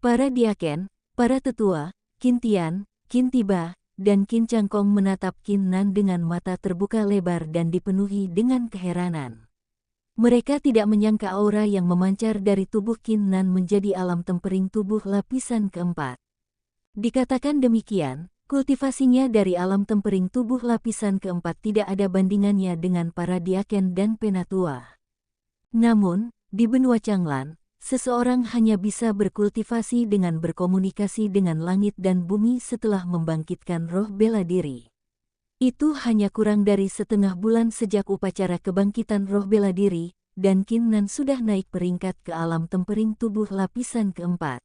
Para diaken, para tetua, Qin Tian, Qin Tiba, dan Qin Changkong menatap Qin Nan dengan mata terbuka lebar dan dipenuhi dengan keheranan. Mereka tidak menyangka aura yang memancar dari tubuh Qin Nan menjadi alam tempering tubuh lapisan keempat. Dikatakan demikian, kultivasinya dari alam tempering tubuh lapisan keempat tidak ada bandingannya dengan para diaken dan penatua. Namun, di benua Changlan, seseorang hanya bisa berkultivasi dengan berkomunikasi dengan langit dan bumi setelah membangkitkan roh bela diri. Itu hanya kurang dari setengah bulan sejak upacara kebangkitan roh bela diri, dan Qin Nan sudah naik peringkat ke alam tempering tubuh lapisan keempat.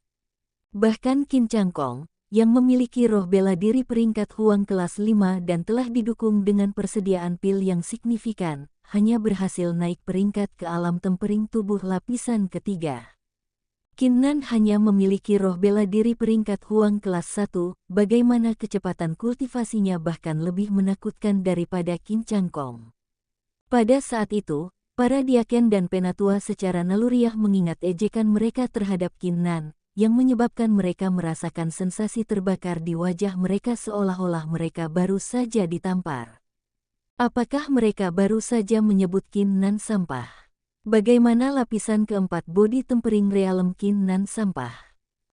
Bahkan Qin Changkong, yang memiliki roh bela diri peringkat Huang kelas 5 dan telah didukung dengan persediaan pil yang signifikan, hanya berhasil naik peringkat ke alam tempering tubuh lapisan ketiga. Qin Nan hanya memiliki roh bela diri peringkat Huang kelas 1, bagaimana kecepatan kultivasinya bahkan lebih menakutkan daripada Qin Changkong. Pada saat itu, para diaken dan penatua secara naluriah mengingat ejekan mereka terhadap Qin Nan, yang menyebabkan mereka merasakan sensasi terbakar di wajah mereka seolah-olah mereka baru saja ditampar. Apakah mereka baru saja menyebut Qin Nan sampah? Bagaimana lapisan keempat body tempering realm Qin Nan sampah?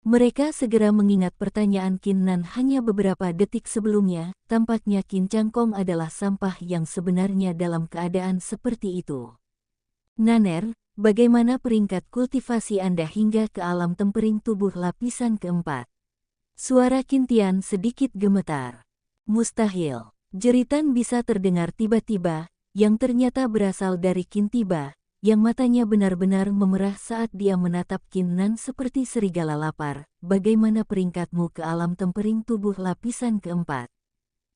Mereka segera mengingat pertanyaan Qin Nan hanya beberapa detik sebelumnya, tampaknya Qin Changkong adalah sampah yang sebenarnya dalam keadaan seperti itu. Naner, bagaimana peringkat kultivasi Anda hingga ke alam tempering tubuh lapisan keempat? Suara Qin Tian sedikit gemetar. Mustahil. Jeritan bisa terdengar tiba-tiba, yang ternyata berasal dari Qin Tiba, yang matanya benar-benar memerah saat dia menatap Qin Nan seperti serigala lapar. Bagaimana peringkatmu ke alam tempering tubuh lapisan keempat?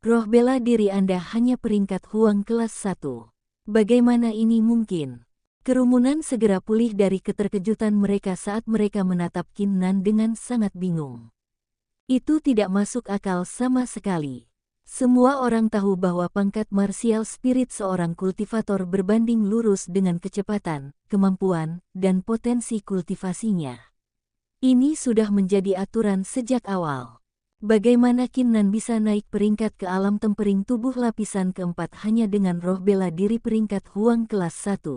Roh bela diri Anda hanya peringkat Huang kelas 1. Bagaimana ini mungkin? Kerumunan segera pulih dari keterkejutan mereka saat mereka menatap Qin Nan dengan sangat bingung. Itu tidak masuk akal sama sekali. Semua orang tahu bahwa pangkat martial spirit seorang kultivator berbanding lurus dengan kecepatan, kemampuan, dan potensi kultivasinya. Ini sudah menjadi aturan sejak awal. Bagaimana Qin Nan bisa naik peringkat ke alam tempering tubuh lapisan keempat hanya dengan roh bela diri peringkat Huang kelas 1?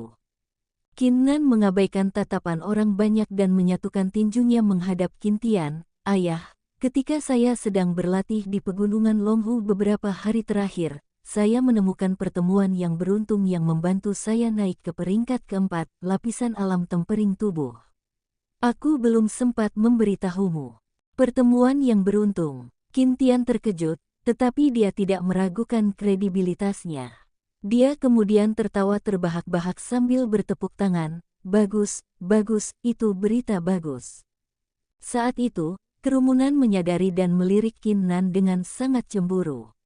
Qin Nan mengabaikan tatapan orang banyak dan menyatukan tinjunya menghadap Qin Tian. Ayah, ketika saya sedang berlatih di pegunungan Longhu beberapa hari terakhir, saya menemukan pertemuan yang beruntung yang membantu saya naik ke peringkat keempat, lapisan alam tempering tubuh. Aku belum sempat memberitahumu. Pertemuan yang beruntung. Qin Tian terkejut, tetapi dia tidak meragukan kredibilitasnya. Dia kemudian tertawa terbahak-bahak sambil bertepuk tangan. Bagus, bagus, itu berita bagus. Saat itu, kerumunan menyadari dan melirik Qin Nan dengan sangat cemburu.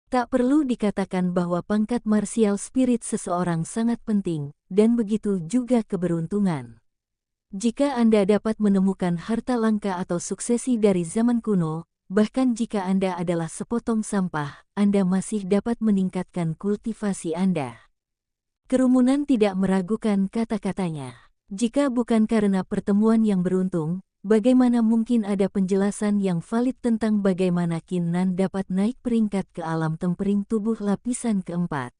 Tak perlu dikatakan bahwa pangkat martial spirit seseorang sangat penting, dan begitu juga keberuntungan. Jika Anda dapat menemukan harta langka atau suksesi dari zaman kuno, bahkan jika Anda adalah sepotong sampah, Anda masih dapat meningkatkan kultivasi Anda. Kerumunan tidak meragukan kata-katanya. Jika bukan karena pertemuan yang beruntung, bagaimana mungkin ada penjelasan yang valid tentang bagaimana Qin Nan dapat naik peringkat ke alam tempering tubuh lapisan keempat?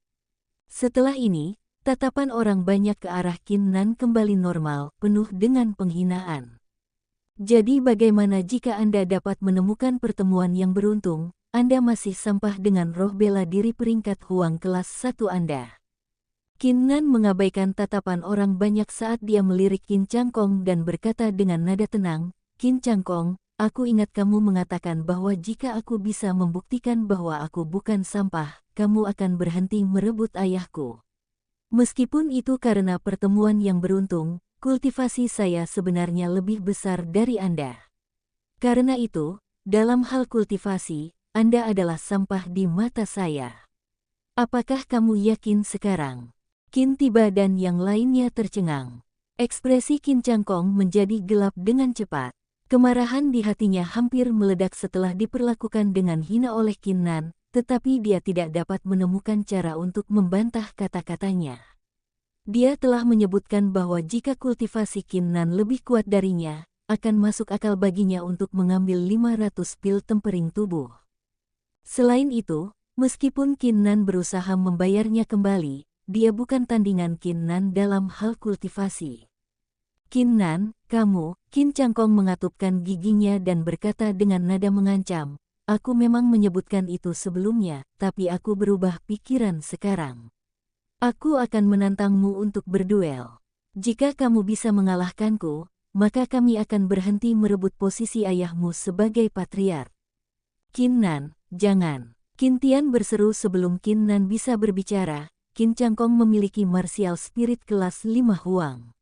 Setelah ini, tatapan orang banyak ke arah Qin Nan kembali normal, penuh dengan penghinaan. Jadi bagaimana jika Anda dapat menemukan pertemuan yang beruntung, Anda masih sampah dengan roh bela diri peringkat Huang kelas 1 Anda? Qin Nan mengabaikan tatapan orang banyak saat dia melirik Qin Changkong dan berkata dengan nada tenang, Qin Changkong, aku ingat kamu mengatakan bahwa jika aku bisa membuktikan bahwa aku bukan sampah, kamu akan berhenti merebut ayahku. Meskipun itu karena pertemuan yang beruntung, kultivasi saya sebenarnya lebih besar dari Anda. Karena itu, dalam hal kultivasi, Anda adalah sampah di mata saya. Apakah kamu yakin sekarang? Qin Tiba dan yang lainnya tercengang. Ekspresi Qin Changkong menjadi gelap dengan cepat. Kemarahan di hatinya hampir meledak setelah diperlakukan dengan hina oleh Qin Nan, tetapi dia tidak dapat menemukan cara untuk membantah kata-katanya. Dia telah menyebutkan bahwa jika kultivasi Qin Nan lebih kuat darinya, akan masuk akal baginya untuk mengambil 500 pil tempering tubuh. Selain itu, meskipun Qin Nan berusaha membayarnya kembali, dia bukan tandingan Qin Nan dalam hal kultivasi. Qin Nan, kamu, Qin Changkong mengatupkan giginya dan berkata dengan nada mengancam, aku memang menyebutkan itu sebelumnya, tapi aku berubah pikiran sekarang. Aku akan menantangmu untuk berduel. Jika kamu bisa mengalahkanku, maka kami akan berhenti merebut posisi ayahmu sebagai patriark. Qin Nan, jangan. Qin Tian berseru sebelum Qin Nan bisa berbicara. Qin Changkong memiliki martial spirit kelas 5 Huang.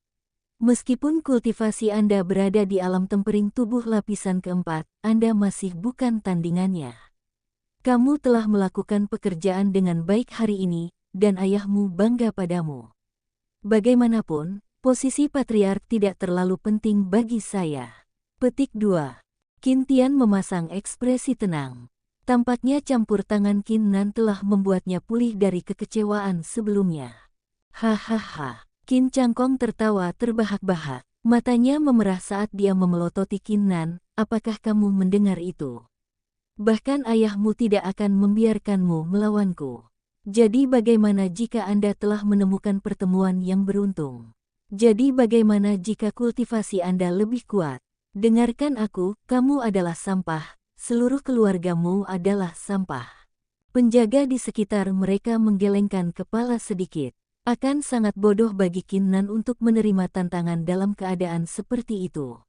Meskipun kultivasi Anda berada di alam tempering tubuh lapisan keempat, Anda masih bukan tandingannya. Kamu telah melakukan pekerjaan dengan baik hari ini, dan ayahmu bangga padamu. Bagaimanapun, posisi patriark tidak terlalu penting bagi saya. Petik 2. Qin Tian memasang ekspresi tenang. Tampaknya campur tangan Qin Nan telah membuatnya pulih dari kekecewaan sebelumnya. Hahaha. Qin Changkong tertawa terbahak-bahak. Matanya memerah saat dia memelototi Qin Nan. Apakah kamu mendengar itu? Bahkan ayahmu tidak akan membiarkanmu melawanku. Jadi bagaimana jika Anda telah menemukan pertemuan yang beruntung? Jadi bagaimana jika kultivasi Anda lebih kuat? Dengarkan aku, kamu adalah sampah, seluruh keluargamu adalah sampah. Penjaga di sekitar mereka menggelengkan kepala sedikit. Akan sangat bodoh bagi Qin Nan untuk menerima tantangan dalam keadaan seperti itu.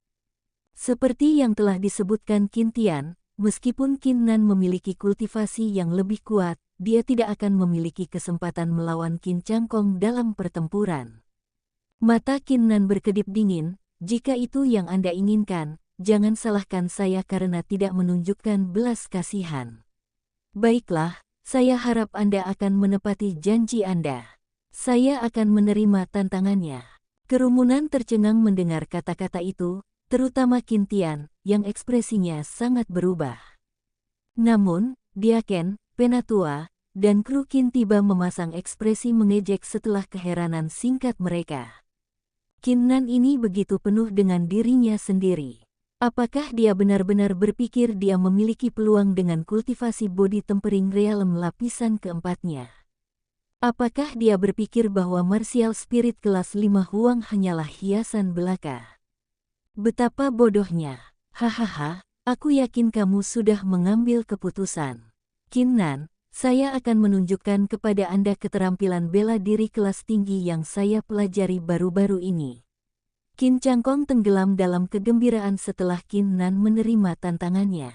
Seperti yang telah disebutkan Qin Tian, meskipun Qin Nan memiliki kultivasi yang lebih kuat, dia tidak akan memiliki kesempatan melawan Qin Changkong dalam pertempuran. Mata Qin Nan berkedip dingin. Jika itu yang Anda inginkan, jangan salahkan saya karena tidak menunjukkan belas kasihan. Baiklah, saya harap Anda akan menepati janji Anda. Saya akan menerima tantangannya. Kerumunan tercengang mendengar kata-kata itu, terutama Qin Tian, yang ekspresinya sangat berubah. Namun, Diaken, Penatua, dan kru Qin tiba memasang ekspresi mengejek setelah keheranan singkat mereka. Qin Nan ini begitu penuh dengan dirinya sendiri. Apakah dia benar-benar berpikir dia memiliki peluang dengan kultivasi body tempering realm lapisan keempatnya? Apakah dia berpikir bahwa martial spirit kelas 5 Huang hanyalah hiasan belaka? Betapa bodohnya. Hahaha, aku yakin kamu sudah mengambil keputusan. Qin Nan, saya akan menunjukkan kepada Anda keterampilan bela diri kelas tinggi yang saya pelajari baru-baru ini. Qin Changkong tenggelam dalam kegembiraan setelah Qin Nan menerima tantangannya.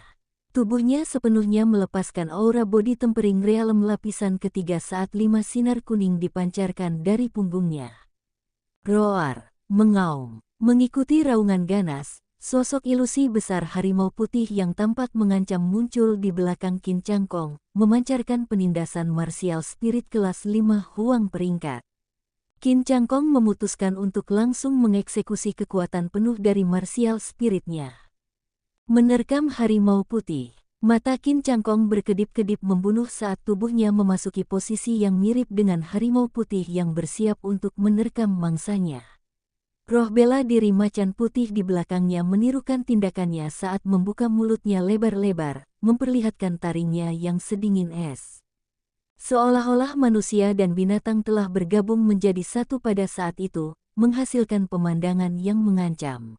Tubuhnya sepenuhnya melepaskan aura body tempering realm lapisan ketiga saat 5 sinar kuning dipancarkan dari punggungnya. Roar, mengaum, mengikuti raungan ganas. Sosok ilusi besar harimau putih yang tampak mengancam muncul di belakang Qin Changkong, memancarkan penindasan martial spirit kelas 5 Huang peringkat. Qin Changkong memutuskan untuk langsung mengeksekusi kekuatan penuh dari martial spiritnya. Menerkam harimau putih, mata Qin Changkong berkedip-kedip membunuh saat tubuhnya memasuki posisi yang mirip dengan harimau putih yang bersiap untuk menerkam mangsanya. Roh bela diri macan putih di belakangnya menirukan tindakannya saat membuka mulutnya lebar-lebar, memperlihatkan taringnya yang sedingin es. Seolah-olah manusia dan binatang telah bergabung menjadi satu pada saat itu, menghasilkan pemandangan yang mengancam.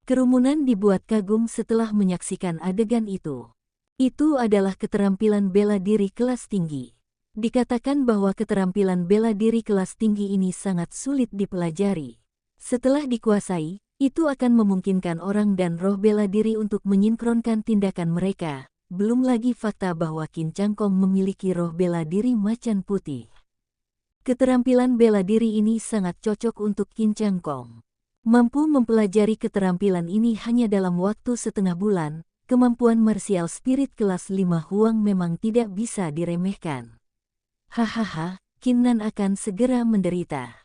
Kerumunan dibuat kagum setelah menyaksikan adegan itu. Itu adalah keterampilan bela diri kelas tinggi. Dikatakan bahwa keterampilan bela diri kelas tinggi ini sangat sulit dipelajari. Setelah dikuasai, itu akan memungkinkan orang dan roh bela diri untuk menyinkronkan tindakan mereka. Belum lagi fakta bahwa Qin Changkong memiliki roh bela diri macan putih. Keterampilan bela diri ini sangat cocok untuk Qin Changkong. Mampu mempelajari keterampilan ini hanya dalam waktu setengah bulan, kemampuan martial spirit kelas 5 Huang memang tidak bisa diremehkan. Hahaha, Qin Nan akan segera menderita.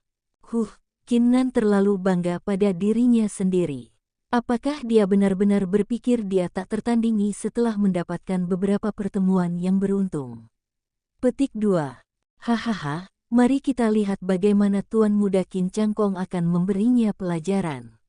Qin Nan terlalu bangga pada dirinya sendiri. Apakah dia benar-benar berpikir dia tak tertandingi setelah mendapatkan beberapa pertemuan yang beruntung? Petik 2. Hahaha, mari kita lihat bagaimana Tuan Muda Qin Changkong akan memberinya pelajaran.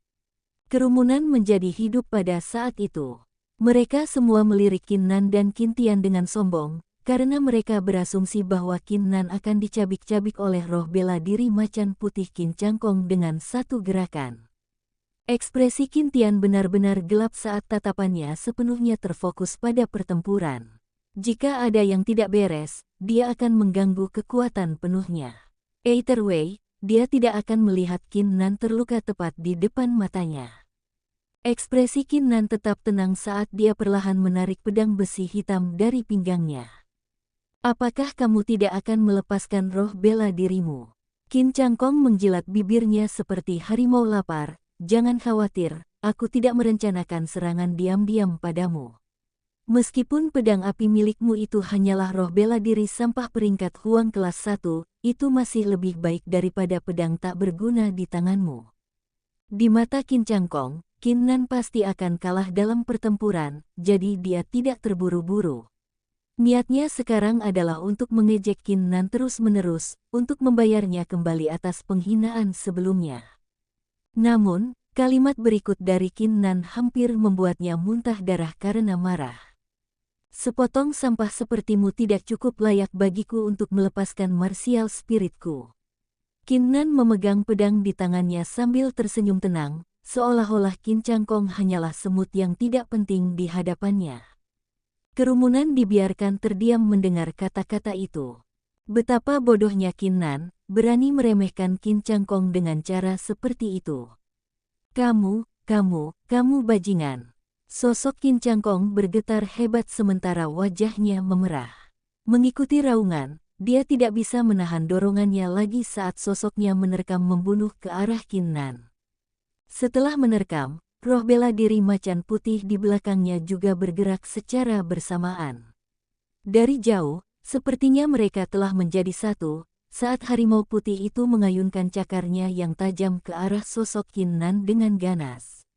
Kerumunan menjadi hidup pada saat itu. Mereka semua melirik Qin Nan dan Qin Tian dengan sombong, karena mereka berasumsi bahwa Qin Nan akan dicabik-cabik oleh roh bela diri macan putih Qin Cangkong dengan satu gerakan. Ekspresi Qin Tian benar-benar gelap saat tatapannya sepenuhnya terfokus pada pertempuran. Jika ada yang tidak beres, dia akan mengganggu kekuatan penuhnya. Either way, dia tidak akan melihat Qin Nan terluka tepat di depan matanya. Ekspresi Qin Nan tetap tenang saat dia perlahan menarik pedang besi hitam dari pinggangnya. Apakah kamu tidak akan melepaskan roh bela dirimu? Qin Cangkong menjilat bibirnya seperti harimau lapar. Jangan khawatir, aku tidak merencanakan serangan diam-diam padamu. Meskipun pedang api milikmu itu hanyalah roh bela diri sampah peringkat Huang kelas 1, itu masih lebih baik daripada pedang tak berguna di tanganmu. Di mata Qin Cangkong, Qin Nan pasti akan kalah dalam pertempuran, jadi dia tidak terburu-buru. Niatnya sekarang adalah untuk mengejek Qin Nan terus-menerus, untuk membayarnya kembali atas penghinaan sebelumnya. Namun, kalimat berikut dari Qin Nan hampir membuatnya muntah darah karena marah. Sepotong sampah sepertimu tidak cukup layak bagiku untuk melepaskan martial spiritku. Qin Nan memegang pedang di tangannya sambil tersenyum tenang, seolah-olah Qin Cangkong hanyalah semut yang tidak penting di hadapannya. Kerumunan dibiarkan terdiam mendengar kata-kata itu. Betapa bodohnya Qin Nan, berani meremehkan Qin Cangkong dengan cara seperti itu. Kamu bajingan. Sosok Qin Cangkong bergetar hebat sementara wajahnya memerah. Mengikuti raungan, dia tidak bisa menahan dorongannya lagi saat sosoknya menerkam membunuh ke arah Qin Nan. Setelah menerkam, roh bela diri macan putih di belakangnya juga bergerak secara bersamaan. Dari jauh, sepertinya mereka telah menjadi satu, saat harimau putih itu mengayunkan cakarnya yang tajam ke arah sosok Qin Nan dengan ganas.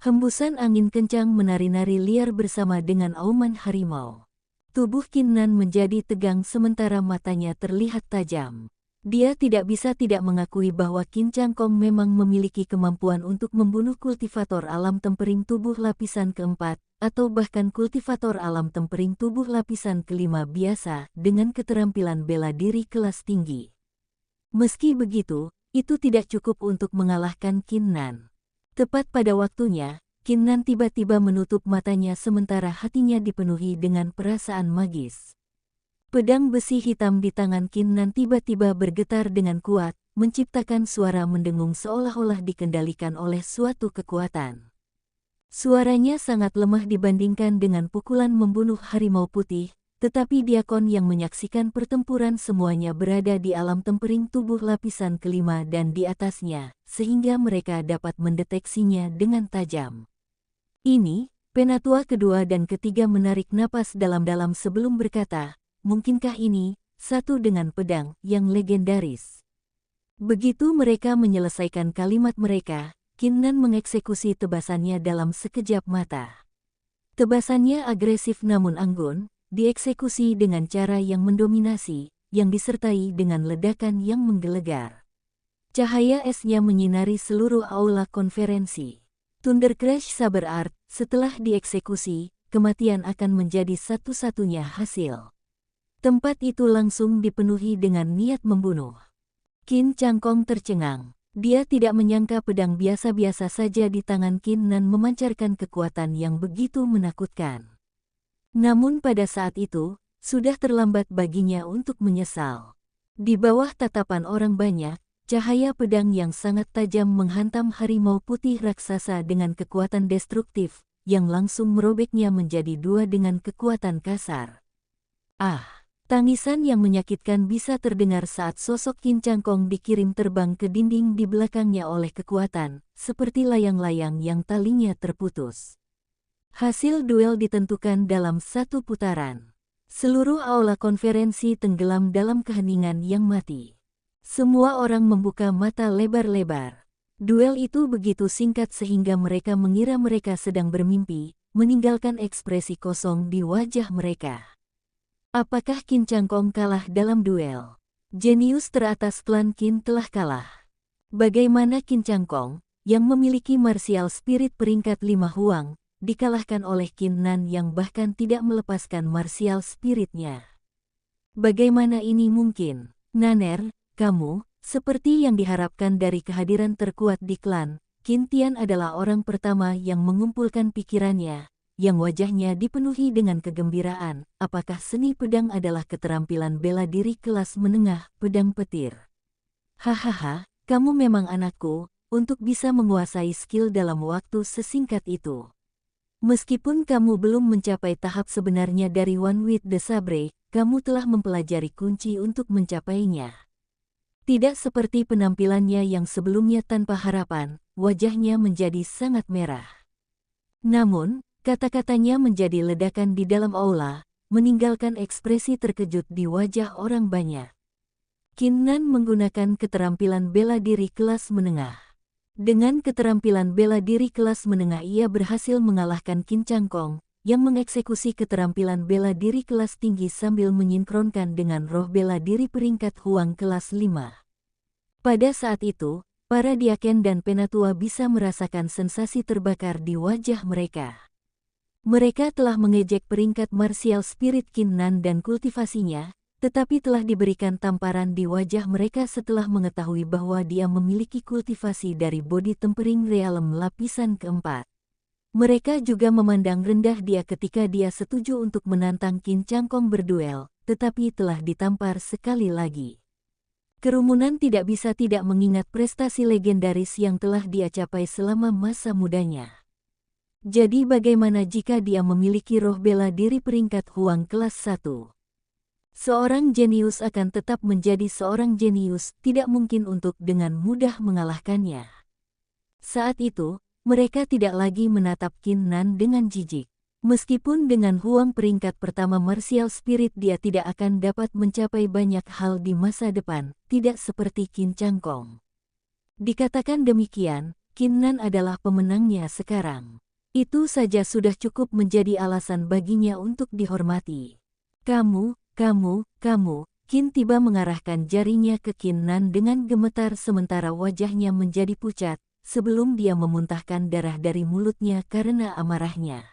Hembusan angin kencang menari-nari liar bersama dengan auman harimau. Tubuh Qin Nan menjadi tegang sementara matanya terlihat tajam. Dia tidak bisa tidak mengakui bahwa Qin Cangkong memang memiliki kemampuan untuk membunuh kultivator alam tempering tubuh lapisan keempat, atau bahkan kultivator alam tempering tubuh lapisan kelima biasa dengan keterampilan bela diri kelas tinggi. Meski begitu, itu tidak cukup untuk mengalahkan Qin Nan. Tepat pada waktunya, Qin Nan tiba-tiba menutup matanya sementara hatinya dipenuhi dengan perasaan magis. Pedang besi hitam di tangan Qin Nan tiba-tiba bergetar dengan kuat, menciptakan suara mendengung seolah-olah dikendalikan oleh suatu kekuatan. Suaranya sangat lemah dibandingkan dengan pukulan membunuh harimau putih, tetapi diakon yang menyaksikan pertempuran semuanya berada di alam tempering tubuh lapisan kelima dan di atasnya, sehingga mereka dapat mendeteksinya dengan tajam. Ini, penatua kedua dan ketiga menarik napas dalam-dalam sebelum berkata, mungkinkah ini, satu dengan pedang yang legendaris. Begitu mereka menyelesaikan kalimat mereka, Qin Nan mengeksekusi tebasannya dalam sekejap mata. Tebasannya agresif namun anggun, dieksekusi dengan cara yang mendominasi, yang disertai dengan ledakan yang menggelegar. Cahaya esnya menyinari seluruh aula konferensi. Thunder Crash Saber Art, setelah dieksekusi, kematian akan menjadi satu-satunya hasil. Tempat itu langsung dipenuhi dengan niat membunuh. Qin Cangkong tercengang. Dia tidak menyangka pedang biasa-biasa saja di tangan Qin Nan memancarkan kekuatan yang begitu menakutkan. Namun pada saat itu, sudah terlambat baginya untuk menyesal. Di bawah tatapan orang banyak, cahaya pedang yang sangat tajam menghantam harimau putih raksasa dengan kekuatan destruktif, yang langsung merobeknya menjadi dua dengan kekuatan kasar. Tangisan yang menyakitkan bisa terdengar saat sosok Qin Cangkong dikirim terbang ke dinding di belakangnya oleh kekuatan, seperti layang-layang yang talinya terputus. Hasil duel ditentukan dalam satu putaran. Seluruh aula konferensi tenggelam dalam keheningan yang mati. Semua orang membuka mata lebar-lebar. Duel itu begitu singkat sehingga mereka mengira mereka sedang bermimpi, meninggalkan ekspresi kosong di wajah mereka. Apakah Qin Cangkong kalah dalam duel? Jenius teratas klan Qin telah kalah. Bagaimana Qin Cangkong, yang memiliki martial spirit peringkat 5 Huang, dikalahkan oleh Qin Nan yang bahkan tidak melepaskan martial spiritnya. Bagaimana ini mungkin? Naner, kamu, seperti yang diharapkan dari kehadiran terkuat di klan, Qin Tian adalah orang pertama yang mengumpulkan pikirannya, yang wajahnya dipenuhi dengan kegembiraan. Apakah seni pedang adalah keterampilan bela diri kelas menengah, pedang petir? Hahaha, kamu memang anakku, untuk bisa menguasai skill dalam waktu sesingkat itu. Meskipun kamu belum mencapai tahap sebenarnya dari One with the Sabre, kamu telah mempelajari kunci untuk mencapainya. Tidak seperti penampilannya yang sebelumnya tanpa harapan, wajahnya menjadi sangat merah. Namun, kata-katanya menjadi ledakan di dalam aula, meninggalkan ekspresi terkejut di wajah orang banyak. Qin Nan menggunakan keterampilan bela diri kelas menengah. Dengan keterampilan bela diri kelas menengah ia berhasil mengalahkan Qin Chang Kong, yang mengeksekusi keterampilan bela diri kelas tinggi sambil menyinkronkan dengan roh bela diri peringkat Huang kelas 5. Pada saat itu, para diaken dan penatua bisa merasakan sensasi terbakar di wajah mereka. Mereka telah mengejek peringkat martial spirit Qin Nan dan kultivasinya, tetapi telah diberikan tamparan di wajah mereka setelah mengetahui bahwa dia memiliki kultivasi dari body tempering realm lapisan keempat. Mereka juga memandang rendah dia ketika dia setuju untuk menantang Qin Chang Kong berduel, tetapi telah ditampar sekali lagi. Kerumunan tidak bisa tidak mengingat prestasi legendaris yang telah dia capai selama masa mudanya. Jadi bagaimana jika dia memiliki roh bela diri peringkat Huang kelas 1? Seorang jenius akan tetap menjadi seorang jenius, tidak mungkin untuk dengan mudah mengalahkannya. Saat itu, mereka tidak lagi menatap Qin Nan dengan jijik. Meskipun dengan Huang peringkat pertama martial spirit dia tidak akan dapat mencapai banyak hal di masa depan, tidak seperti Qin Chang Kong. Dikatakan demikian, Qin Nan adalah pemenangnya sekarang. Itu saja sudah cukup menjadi alasan baginya untuk dihormati. Kamu, Qin tiba mengarahkan jarinya ke Qin Nan dengan gemetar sementara wajahnya menjadi pucat, sebelum dia memuntahkan darah dari mulutnya karena amarahnya.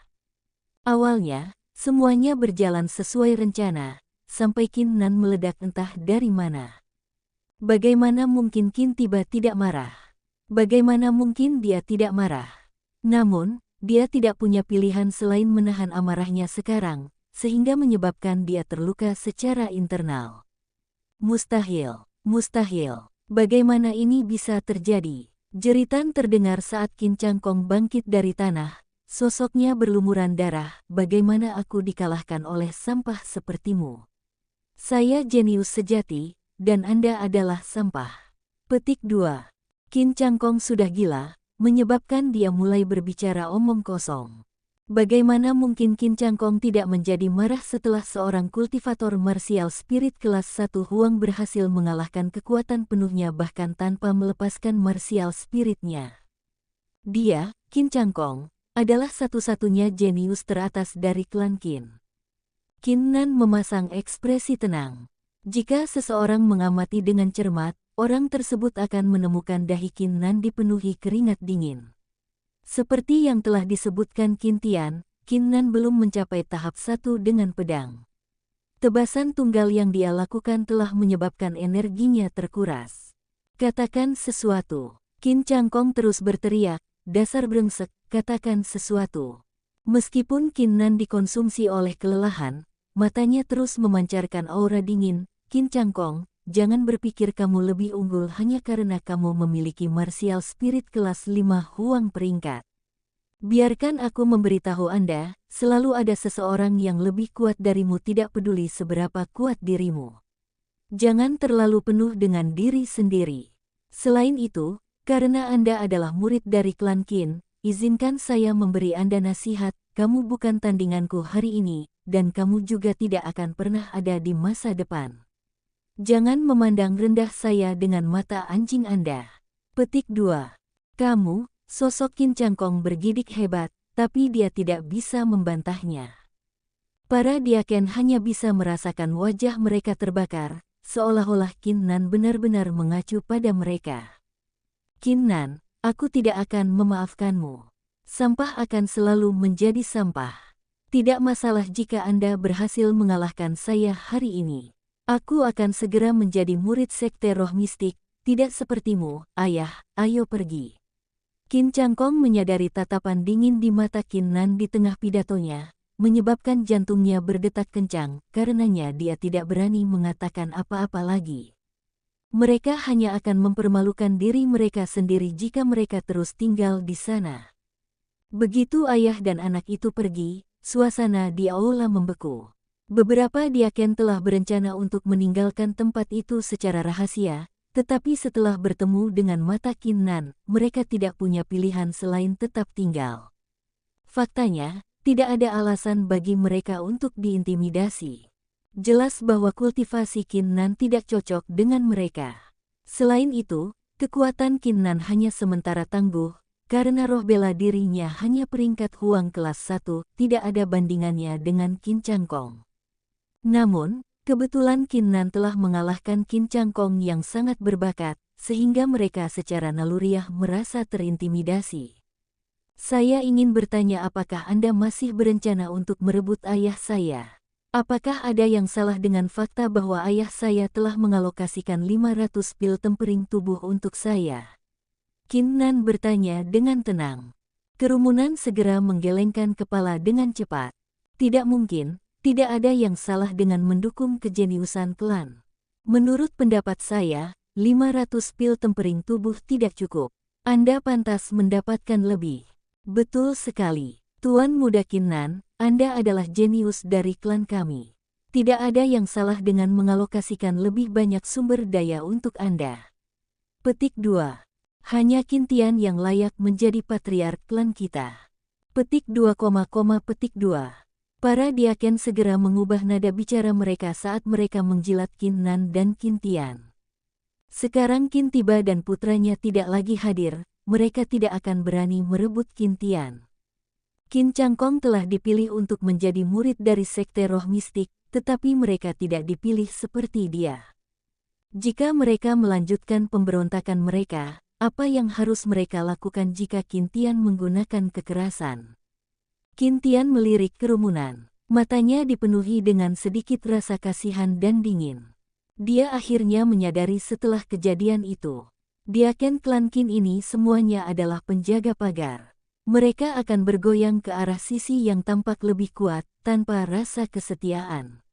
Awalnya, semuanya berjalan sesuai rencana, sampai Qin Nan meledak entah dari mana. Bagaimana mungkin Qin tiba tidak marah? Bagaimana mungkin dia tidak marah? Namun, dia tidak punya pilihan selain menahan amarahnya sekarang, sehingga menyebabkan dia terluka secara internal. Mustahil, mustahil. Bagaimana ini bisa terjadi? Jeritan terdengar saat Qin Chang Kong bangkit dari tanah, sosoknya berlumuran darah. Bagaimana aku dikalahkan oleh sampah sepertimu? Saya jenius sejati, dan Anda adalah sampah. Petik 2. Qin Chang Kong sudah gila, menyebabkan dia mulai berbicara omong kosong. Bagaimana mungkin Qin Chang Kong tidak menjadi marah setelah seorang kultivator martial spirit kelas 1 Huang berhasil mengalahkan kekuatan penuhnya bahkan tanpa melepaskan martial spiritnya. Dia, Qin Chang Kong, adalah satu-satunya jenius teratas dari klan Qin. Qin Nan memasang ekspresi tenang. Jika seseorang mengamati dengan cermat, orang tersebut akan menemukan dahi Qin Nan dipenuhi keringat dingin. Seperti yang telah disebutkan Qin Tian, Qin Nan belum mencapai tahap 1 dengan pedang. Tebasan tunggal yang dia lakukan telah menyebabkan energinya terkuras. Katakan sesuatu. Qin Chang Kong terus berteriak, dasar brengsek, katakan sesuatu. Meskipun Qin Nan dikonsumsi oleh kelelahan, matanya terus memancarkan aura dingin. Qin Chang Kong, jangan berpikir kamu lebih unggul hanya karena kamu memiliki martial spirit kelas 5 Huang peringkat. Biarkan aku memberitahu Anda, selalu ada seseorang yang lebih kuat darimu tidak peduli seberapa kuat dirimu. Jangan terlalu penuh dengan diri sendiri. Selain itu, karena Anda adalah murid dari klan Qin, izinkan saya memberi Anda nasihat, kamu bukan tandinganku hari ini, dan kamu juga tidak akan pernah ada di masa depan. Jangan memandang rendah saya dengan mata anjing Anda. Petik 2. Kamu, sosok Qin Chang Kong bergidik hebat, tapi dia tidak bisa membantahnya. Para diaken hanya bisa merasakan wajah mereka terbakar, seolah-olah Qin Nan benar-benar mengacu pada mereka. Qin Nan, aku tidak akan memaafkanmu. Sampah akan selalu menjadi sampah. Tidak masalah jika Anda berhasil mengalahkan saya hari ini. Aku akan segera menjadi murid sekte roh mistik, tidak sepertimu, ayah, ayo pergi. Qin Changkong menyadari tatapan dingin di mata Qin Nan di tengah pidatonya, menyebabkan jantungnya berdetak kencang, karenanya dia tidak berani mengatakan apa-apa lagi. Mereka hanya akan mempermalukan diri mereka sendiri jika mereka terus tinggal di sana. Begitu ayah dan anak itu pergi, suasana di aula membeku. Beberapa diaken telah berencana untuk meninggalkan tempat itu secara rahasia, tetapi setelah bertemu dengan mata Qin Nan, mereka tidak punya pilihan selain tetap tinggal. Faktanya, tidak ada alasan bagi mereka untuk diintimidasi. Jelas bahwa kultivasi Qin Nan tidak cocok dengan mereka. Selain itu, kekuatan Qin Nan hanya sementara tangguh, karena roh bela dirinya hanya peringkat Huang kelas 1, tidak ada bandingannya dengan Qin Changkong. Namun, kebetulan Qin Nan telah mengalahkan Qin Changkong yang sangat berbakat, sehingga mereka secara naluriah merasa terintimidasi. Saya ingin bertanya, apakah Anda masih berencana untuk merebut ayah saya? Apakah ada yang salah dengan fakta bahwa ayah saya telah mengalokasikan 500 pil tempering tubuh untuk saya? Qin Nan bertanya dengan tenang. Kerumunan segera menggelengkan kepala dengan cepat. Tidak mungkin, tidak ada yang salah dengan mendukung kejeniusan klan. Menurut pendapat saya, 500 pil tempering tubuh tidak cukup. Anda pantas mendapatkan lebih. Betul sekali, Tuan Muda Qin Nan, Anda adalah jenius dari klan kami. Tidak ada yang salah dengan mengalokasikan lebih banyak sumber daya untuk Anda. Petik 2. Hanya Qin Tian yang layak menjadi patriark klan kita. Petik 2, petik 2. Para diaken segera mengubah nada bicara mereka saat mereka menjilat Qin Nan dan Qin Tian. Sekarang Qin Tiba dan putranya tidak lagi hadir, mereka tidak akan berani merebut Qin Tian. Qin Changkong telah dipilih untuk menjadi murid dari sekte roh mistik, tetapi mereka tidak dipilih seperti dia. Jika mereka melanjutkan pemberontakan mereka, apa yang harus mereka lakukan jika Qin Tian menggunakan kekerasan? Qin Tian melirik kerumunan. Matanya dipenuhi dengan sedikit rasa kasihan dan dingin. Dia akhirnya menyadari setelah kejadian itu. Diaken klan Qin ini semuanya adalah penjaga pagar. Mereka akan bergoyang ke arah sisi yang tampak lebih kuat, tanpa rasa kesetiaan.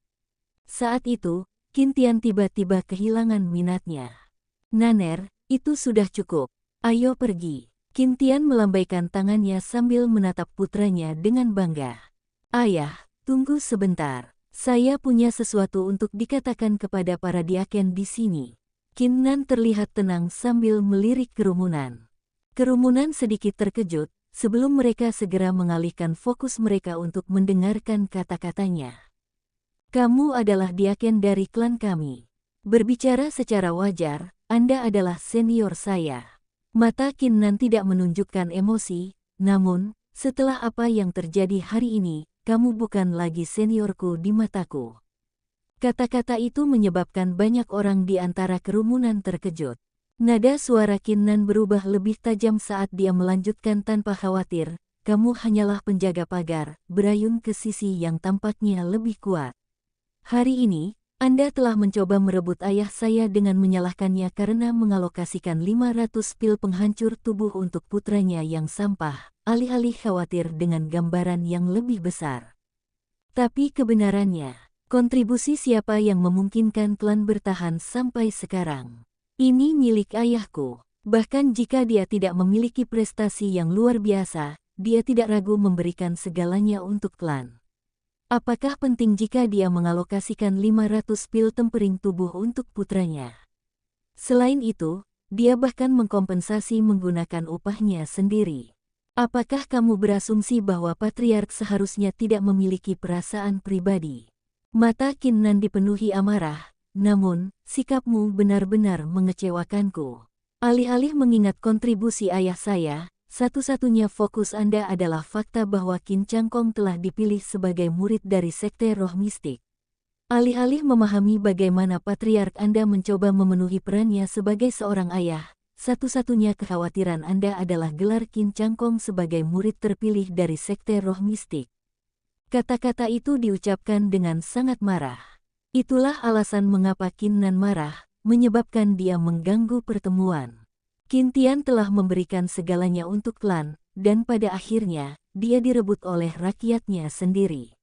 Saat itu, Qin Tian tiba-tiba kehilangan minatnya. Naner, itu sudah cukup. Ayo pergi. Qin Tian melambaikan tangannya sambil menatap putranya dengan bangga. Ayah, tunggu sebentar. Saya punya sesuatu untuk dikatakan kepada para diaken di sini. Qin Nan terlihat tenang sambil melirik kerumunan. Kerumunan sedikit terkejut, sebelum mereka segera mengalihkan fokus mereka untuk mendengarkan kata-katanya. Kamu adalah diaken dari klan kami. Berbicara secara wajar, Anda adalah senior saya. Mata Qin Nan tidak menunjukkan emosi, namun, setelah apa yang terjadi hari ini, kamu bukan lagi seniorku di mataku. Kata-kata itu menyebabkan banyak orang di antara kerumunan terkejut. Nada suara Qin Nan berubah lebih tajam saat dia melanjutkan tanpa khawatir, kamu hanyalah penjaga pagar, berayun ke sisi yang tampaknya lebih kuat. Hari ini, Anda telah mencoba merebut ayah saya dengan menyalahkannya karena mengalokasikan 500 pil penghancur tubuh untuk putranya yang sampah, alih-alih khawatir dengan gambaran yang lebih besar. Tapi kebenarannya, kontribusi siapa yang memungkinkan klan bertahan sampai sekarang? Ini milik ayahku. Bahkan jika dia tidak memiliki prestasi yang luar biasa, dia tidak ragu memberikan segalanya untuk klan. Apakah penting jika dia mengalokasikan 500 pil tempering tubuh untuk putranya? Selain itu, dia bahkan mengkompensasi menggunakan upahnya sendiri. Apakah kamu berasumsi bahwa patriark seharusnya tidak memiliki perasaan pribadi? Mata Qin Nan dipenuhi amarah, namun, sikapmu benar-benar mengecewakanku. Alih-alih mengingat kontribusi ayah saya, satu-satunya fokus Anda adalah fakta bahwa Qin Changkong telah dipilih sebagai murid dari sekte roh mistik. Alih-alih memahami bagaimana patriark Anda mencoba memenuhi perannya sebagai seorang ayah, satu-satunya kekhawatiran Anda adalah gelar Qin Changkong sebagai murid terpilih dari Sekte Roh Mistik. Kata-kata itu diucapkan dengan sangat marah. Itulah alasan mengapa Qin Nan marah, menyebabkan dia mengganggu pertemuan. Qin Tian telah memberikan segalanya untuk klan, dan pada akhirnya, dia direbut oleh rakyatnya sendiri.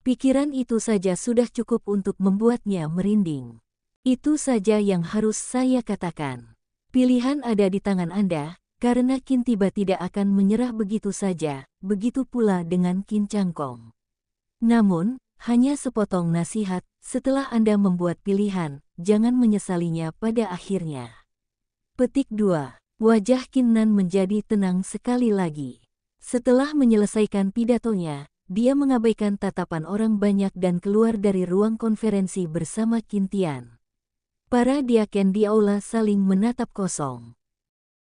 Pikiran itu saja sudah cukup untuk membuatnya merinding. Itu saja yang harus saya katakan. Pilihan ada di tangan Anda, karena Qin Tiba tidak akan menyerah begitu saja, begitu pula dengan Qin Changkong. Namun, hanya sepotong nasihat, setelah Anda membuat pilihan, jangan menyesalinya pada akhirnya. Petik 2. Wajah Qin Nan menjadi tenang sekali lagi. Setelah menyelesaikan pidatonya, dia mengabaikan tatapan orang banyak dan keluar dari ruang konferensi bersama Qin Tian. Para diaken di aula saling menatap kosong.